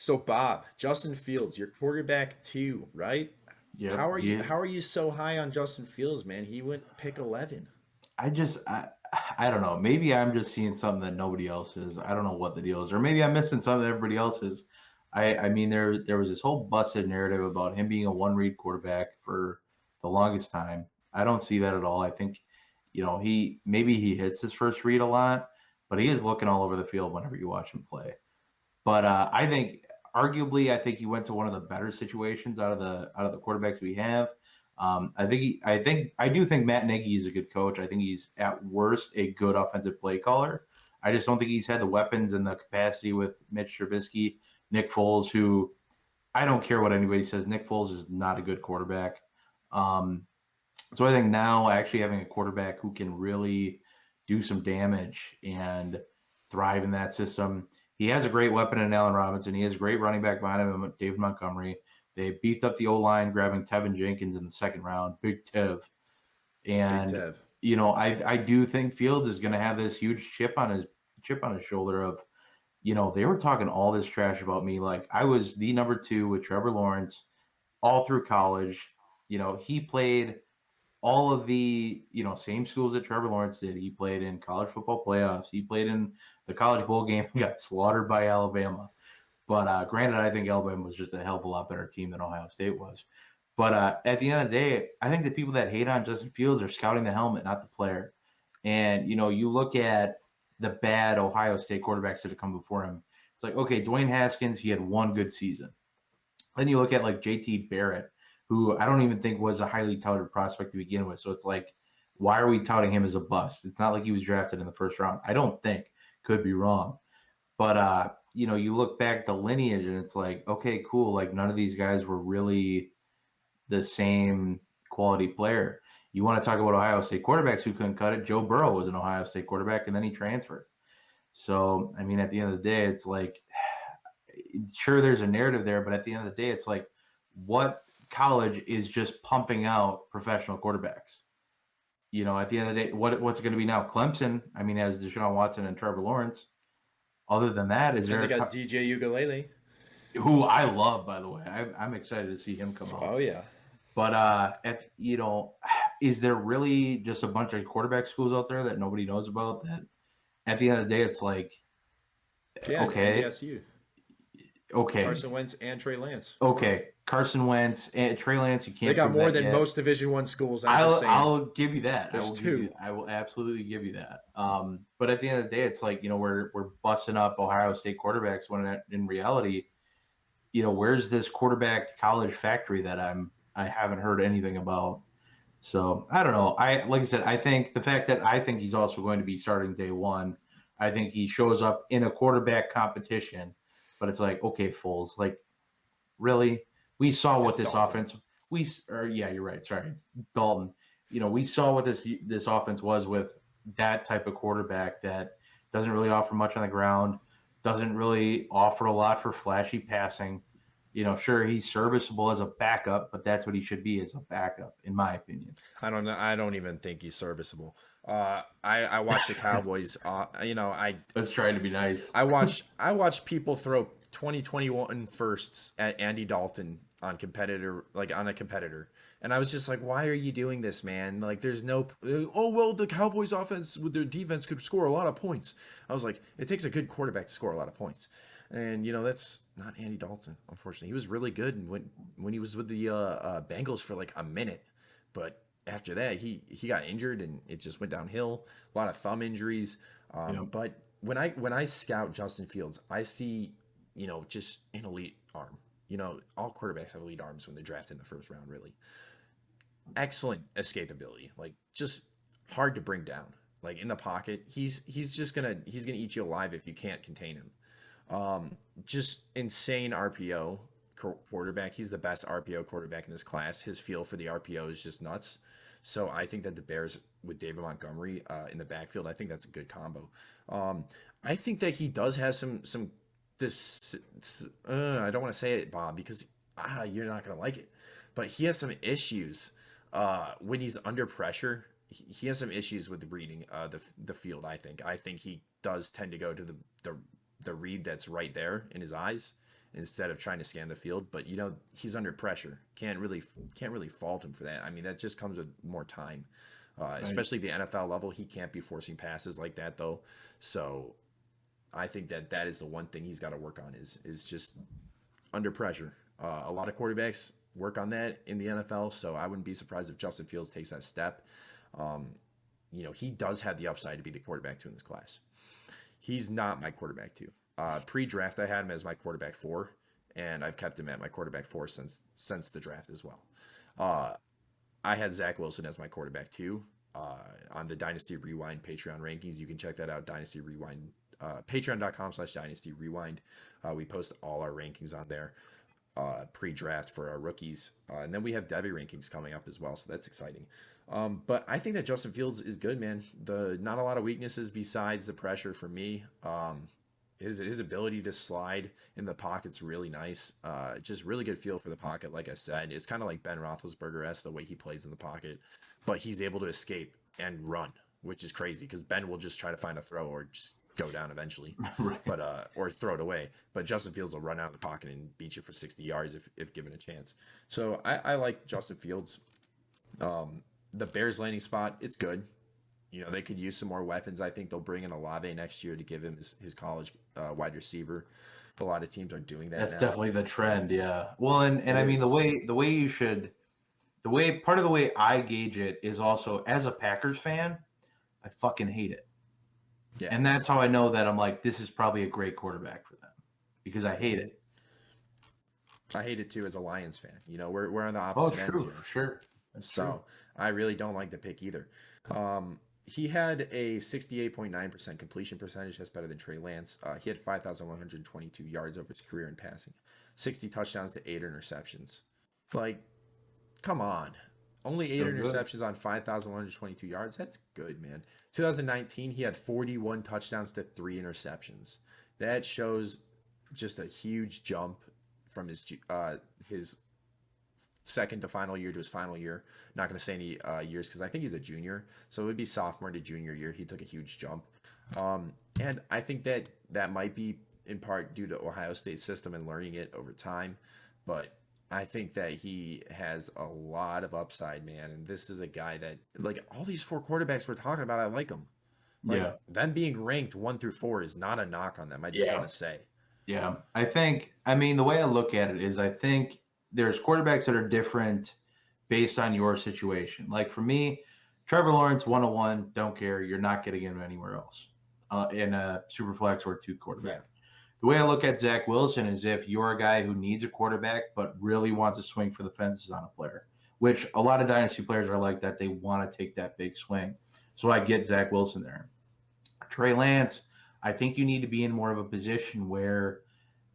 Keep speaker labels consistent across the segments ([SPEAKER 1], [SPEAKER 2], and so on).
[SPEAKER 1] So Bob, Justin Fields, your quarterback too, right?
[SPEAKER 2] Yep.
[SPEAKER 1] How are you
[SPEAKER 2] Yeah.
[SPEAKER 1] how are you so high on Justin Fields, man? He went pick 11.
[SPEAKER 2] I just I don't know. Maybe I'm just seeing something that nobody else is. I don't know what the deal is, or maybe I'm missing something that everybody else is. I mean there was this whole busted narrative about him being a one read quarterback for the longest time. I don't see that at all. I think he maybe he hits his first read a lot, but he is looking all over the field whenever you watch him play. But I think, arguably, I think he went to one of the better situations out of the quarterbacks we have. I do think Matt Nagy is a good coach. I think he's at worst a good offensive play caller. I just don't think he's had the weapons and the capacity with Mitch Trubisky, Nick Foles, who I don't care what anybody says. Nick Foles is not a good quarterback. Um, so I think now actually having a quarterback who can really do some damage and thrive in that system. He has a great weapon in Allen Robinson. He has a great running back behind him, David Montgomery. They beefed up the O line, grabbing Tevin Jenkins in the second round, Big Tev.
[SPEAKER 1] Big
[SPEAKER 2] And
[SPEAKER 1] Tev.
[SPEAKER 2] I do think Fields is going to have this huge chip on his shoulder of they were talking all this trash about me. Like I was the number two with Trevor Lawrence all through college. He played all of the same schools that Trevor Lawrence did. He played in college football playoffs. He played in the college bowl game. He got slaughtered by Alabama. But granted, I think Alabama was just a hell of a lot better team than Ohio State was. But at the end of the day, I think the people that hate on Justin Fields are scouting the helmet, not the player. And you look at the bad Ohio State quarterbacks that have come before him. It's like, okay, Dwayne Haskins, he had one good season. Then you look at like JT Barrett, who I don't even think was a highly touted prospect to begin with. So it's like, why are we touting him as a bust? It's not like he was drafted in the first round. I don't think. Could be wrong. But you look back the lineage and it's like, okay, cool. Like none of these guys were really the same quality player. You want to talk about Ohio State quarterbacks who couldn't cut it? Joe Burrow was an Ohio State quarterback and then he transferred. So I mean, at the end of the day, it's like sure there's a narrative there, but at the end of the day, it's like what college is just pumping out professional quarterbacks. At the end of the day, what's it going to be now? Clemson, I mean, has Deshaun Watson and Trevor Lawrence. Other than that, is
[SPEAKER 1] And they
[SPEAKER 2] there
[SPEAKER 1] got DJ Ukulele.
[SPEAKER 2] who I love, by the way? I'm excited to see him come out.
[SPEAKER 1] Oh yeah.
[SPEAKER 2] But is there really just a bunch of quarterback schools out there that nobody knows about? That at the end of the day, it's like,
[SPEAKER 1] Yeah, and
[SPEAKER 2] okay,
[SPEAKER 1] NDSU.
[SPEAKER 2] okay,
[SPEAKER 1] Carson Wentz and Trey Lance. Come on.
[SPEAKER 2] okay, Carson Wentz and Trey Lance, you
[SPEAKER 1] They
[SPEAKER 2] can't
[SPEAKER 1] got
[SPEAKER 2] prove
[SPEAKER 1] more
[SPEAKER 2] that
[SPEAKER 1] than
[SPEAKER 2] yet.
[SPEAKER 1] most Division 1 schools, I'm just saying.
[SPEAKER 2] I'll give you that.
[SPEAKER 1] There's two.
[SPEAKER 2] I will absolutely give you that. But at the end of the day, it's like we're busting up Ohio State quarterbacks when in reality, where's this quarterback college factory that I haven't heard anything about. So I don't know. Like I said, I think the fact that I think he's also going to be starting day one, I think he shows up in a quarterback competition. But it's like, okay, Foles, like really, we saw what
[SPEAKER 1] It's
[SPEAKER 2] this
[SPEAKER 1] Dalton.
[SPEAKER 2] offense or yeah, you're right. Sorry, it's Dalton. We saw what this offense was with that type of quarterback that doesn't really offer much on the ground, doesn't really offer a lot for flashy passing. Sure, he's serviceable as a backup, but that's what he should be as a backup, in my opinion.
[SPEAKER 1] I don't know. I don't even think he's serviceable. I watch the Cowboys.
[SPEAKER 2] Let's try to be nice.
[SPEAKER 1] I watch people throw 2021 firsts at Andy Dalton on a competitor, and I was just like, why are you doing this, man? Like, there's no. Oh well, the Cowboys offense with their defense could score a lot of points. I was like, it takes a good quarterback to score a lot of points, and that's not Andy Dalton. Unfortunately, he was really good when he was with the Bengals for like a minute, but after that he got injured and it just went downhill. A lot of thumb injuries.
[SPEAKER 2] Yep.
[SPEAKER 1] But when I scout Justin Fields, I see just an elite arm. All quarterbacks have elite arms when they're drafted in the first round. Really excellent escapability, like just hard to bring down. Like in the pocket, he's gonna eat you alive if you can't contain him. Just insane RPO quarterback. He's the best RPO quarterback in this class. His feel for the RPO is just nuts. So I think that the Bears with David Montgomery in the backfield, I think that's a good combo. I think that he does have some this. I don't want to say it, Bob, because you're not gonna like it. But he has some issues when he's under pressure. He has some issues with reading the field. I think he does tend to go to the read that's right there in his eyes, instead of trying to scan the field. But he's under pressure. Can't really fault him for that. I mean, that just comes with more time, especially the NFL level. He can't be forcing passes like that though. So I think that is the one thing he's got to work on is just under pressure. A lot of quarterbacks work on that in the NFL, so I wouldn't be surprised if Justin Fields takes that step. He does have the upside to be the quarterback 2 in this class. He's not my quarterback 2. Pre-draft, I had him as my quarterback 4, and I've kept him at my quarterback 4 since the draft as well. I had Zach Wilson as my quarterback 2 on the Dynasty Rewind Patreon rankings. You can check that out, Dynasty Rewind, patreon.com/Dynasty Rewind. We post all our rankings on there pre-draft for our rookies. And then we have Devy rankings coming up as well, so that's exciting. But I think that Justin Fields is good, man. Not a lot of weaknesses besides the pressure for me. His ability to slide in the pocket's really nice. Just really good feel for the pocket, like I said. It's kind of like Ben Roethlisberger-esque, the way he plays in the pocket. But he's able to escape and run, which is crazy because Ben will just try to find a throw or just go down eventually, right. But or throw it away. But Justin Fields will run out of the pocket and beat you for 60 yards if given a chance. So I like Justin Fields. The Bears landing spot, it's good. They could use some more weapons. I think they'll bring in Olave next year to give him his college wide receiver. A lot of teams are doing that.
[SPEAKER 2] That's
[SPEAKER 1] now.
[SPEAKER 2] Definitely the trend, yeah. Well, and I mean part of the way I gauge it is also as a Packers fan, I fucking hate it. Yeah. And that's how I know that I'm like, this is probably a great quarterback for them because I hate it.
[SPEAKER 1] I hate it too as a Lions fan. We're on the opposite ends here.
[SPEAKER 2] For sure.
[SPEAKER 1] That's true. I really don't like the pick either. He had a 68.9% completion percentage. That's better than Trey Lance. He had 5,122 yards over his career in passing, 60 touchdowns to 8 interceptions. Like, come on. Only 8 interceptions on 5,122 yards. That's good, man. 2019, he had 41 touchdowns to 3 interceptions. That shows just a huge jump from his second to final year to his final year. Not going to say any years because I think he's a junior. So it would be sophomore to junior year. He took a huge jump. And I think that might be in part due to Ohio State system and learning it over time. But I think that he has a lot of upside, man. And this is a guy that, like, all these 4 quarterbacks we're talking about, I like them. Like, them being ranked 1 through 4 is not a knock on them. I just want to say.
[SPEAKER 2] Yeah. The way I look at it is I think there's quarterbacks that are different based on your situation. Like for me, Trevor Lawrence, 101, don't care. You're not getting him anywhere else in a super flex or 2 quarterback. Yeah. The way I look at Zach Wilson is if you're a guy who needs a quarterback but really wants to swing for the fences on a player, which a lot of dynasty players are like that. They want to take that big swing. So I get Zach Wilson there. Trey Lance, I think you need to be in more of a position where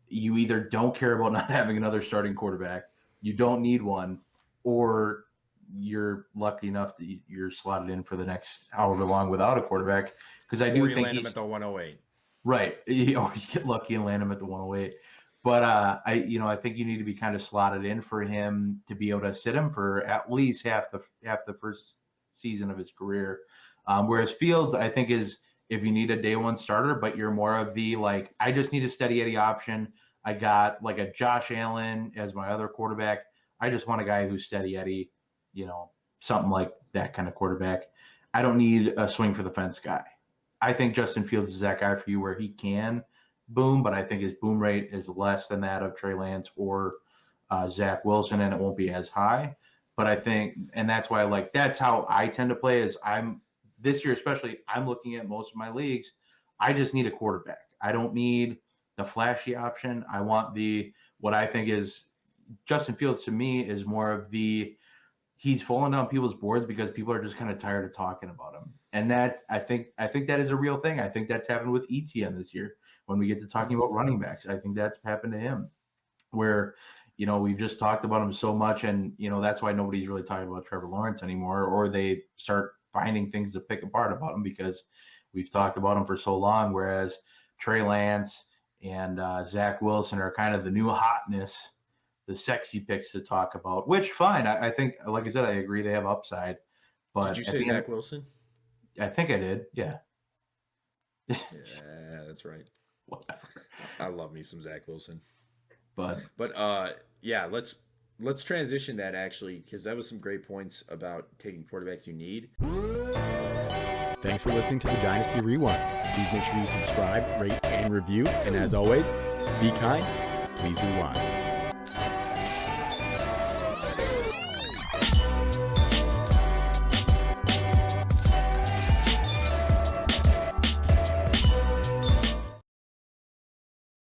[SPEAKER 2] you either don't care about not having another starting quarterback, you don't need one, or you're lucky enough that you're slotted in for the next however long without a quarterback. Because I do think
[SPEAKER 1] land him at the 108.
[SPEAKER 2] Right. You get lucky and land him at the 108. But I think you need to be kind of slotted in for him to be able to sit him for at least half the first season of his career. Whereas Fields, I think, is if you need a day one starter, but you're more of the like, I just need a steady Eddie option. I got like a Josh Allen as my other quarterback. I just want a guy who's steady Eddie, something like that kind of quarterback. I don't need a swing for the fence guy. I think Justin Fields is that guy for you where he can boom, but I think his boom rate is less than that of Trey Lance or Zach Wilson, and it won't be as high. But I think, and that's why that's how I tend to play is this year especially, I'm looking at most of my leagues. I just need a quarterback. I don't need the flashy option. I want what I think is Justin Fields to me is more of he's falling down people's boards because people are just kind of tired of talking about him. And I think that is a real thing. I think that's happened with ETN this year when we get to talking about running backs. I think that's happened to him where, we've just talked about him so much and, that's why nobody's really talking about Trevor Lawrence anymore, or they start finding things to pick apart about him because we've talked about him for so long. Whereas Trey Lance and Zach Wilson are kind of the new hotness, the sexy picks to talk about, which fine. I think, like I said, I agree they have upside. But
[SPEAKER 1] did you say Zach Wilson?
[SPEAKER 2] I think I did. Yeah.
[SPEAKER 1] Yeah, that's right. Whatever. I love me some Zach Wilson.
[SPEAKER 2] But
[SPEAKER 1] yeah, let's transition that actually, because that was some great points about taking quarterbacks you need.
[SPEAKER 3] Thanks for listening to the Dynasty Rewind. Please make sure you subscribe, rate, and review. And as always, be kind, please rewind.